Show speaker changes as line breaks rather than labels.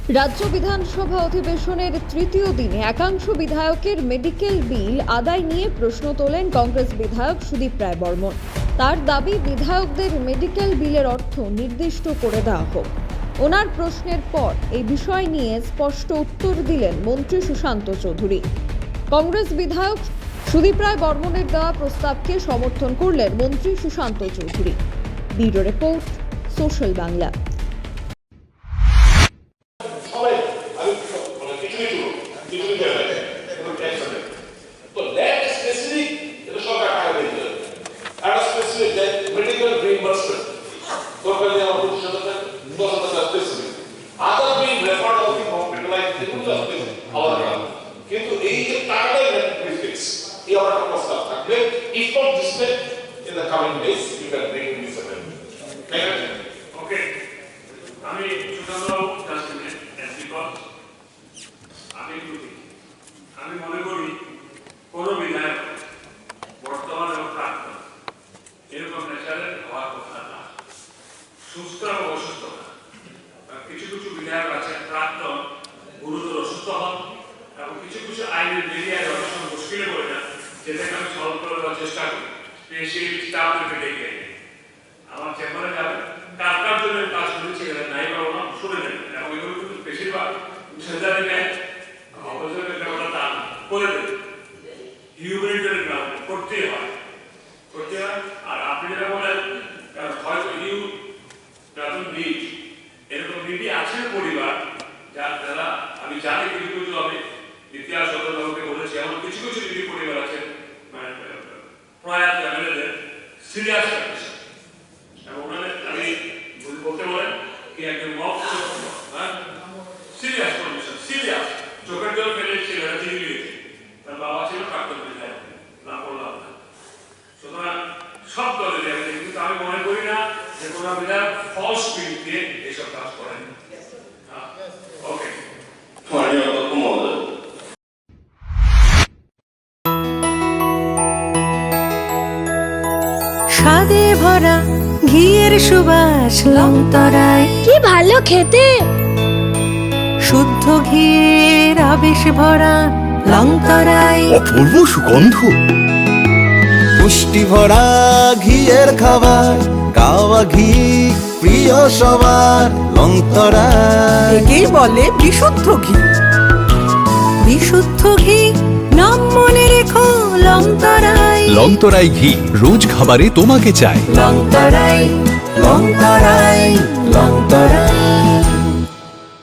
রাজ্য বিধানসভা অধিবেশনের তৃতীয় দিনে একাংশ বিধায়কের মেডিকেল বিল আদায় নিয়ে প্রশ্ন তোলেন কংগ্রেস বিধায়ক সুদীপ রায় বর্মন। তার দাবি, বিধায়কদের মেডিকেল বিলের অর্থ নির্দিষ্ট করে দেওয়া হোক। ওনার প্রশ্নের পর এই বিষয় নিয়ে স্পষ্ট উত্তর দিলেন মন্ত্রী সুশান্ত চৌধুরী। কংগ্রেস বিধায়ক সুদীপ রায় বর্মনের দেওয়া প্রস্তাবকে সমর্থন করলেন মন্ত্রী Sushanta Chowdhury. Bureau report, social Bangla.
কিন্তু এই যে টাকাটাই ফিক্স এই অর্ডারটা প্রস্তাব থাকবে if not displayed in the coming days you can bring this amendment.
ওকে, আমি সুশান্ত জাস্ট আমি মনে করি কোন বিধায়ক বর্তমানে প্রাক্তন এরকম নেচারের হওয়ার কথা না, সুস্থ এবং অসুস্থ না। কিছু কিছু বিধায়ক আছে প্রাক্তন গুরুতর অসুস্থ হন এবং কিছু কিছু আইনের বেরিয়ে অনেক সময় মুশকিলে পড়ে যান, যেটাকে আমি সলভ করে দেওয়ার চেষ্টা করি। স্পেশালি স্টাফদেরকে ডেকে আমার চেম্বারে যাবেন, কার কার জন্য কাজ করেছি নাই পাবো না শুনে নেবেন এবং এগুলো কিন্তু বেশিরভাগ সেজারি নেয় অবসরের ব্যাপারটা তা করে দেবে। হিউম্যানিটারিয়ান গ্রাউন্ড করতেই হয়। আর আপনি যেটা বলেন হয়তো ইউ ডাজন্ট নিড, এরকম নিডি আছে পরিবার যারা আমি জানি কিছু কিছু আমি ইতিহাস অধ্যয়নকে বলেছি, এমন কিছু কিছু নিডি পরিবার আছে প্রয়াত ফ্যামিলিদের সিরিয়াস কন্ডিশন এবং ওনাদের আমি বলতে বলেন কি একজন মক সিরিয়াস কন্ডিশন, সিরিয়াস চোখের জল ফেলেছিল দিল্লিতে, তার বাবা ছিল প্রাক্তন বিধায়ক, না বললাম না। সুতরাং সব দলের আমি কিন্তু আমি মনে করি না যে কোনো বিধায়ক ফলস বিল দিয়ে এইসব কাজ করেন। ওকে,
স্বাদে ভরা ঘিয়ের সুবাস লংতরায়,
কি ভালো খেতে।
শুদ্ধ ঘিয়ের আবেশ ভরা লংতরায়,
অপূর্ব সুগন্ধ,
পুষ্টি ভরা ঘিয়ের খাবার, গাওয়া ঘি প্রিয় সবার লংতরায়।
একেই বলে বিশুদ্ধ ঘি। বিশুদ্ধ ঘি নাম মনে রেখো লংতরায়।
লংতরাই ঘি রোজ খাবারে তোমাকে চাই।
লংতরায় লংতরায় লংতরায়।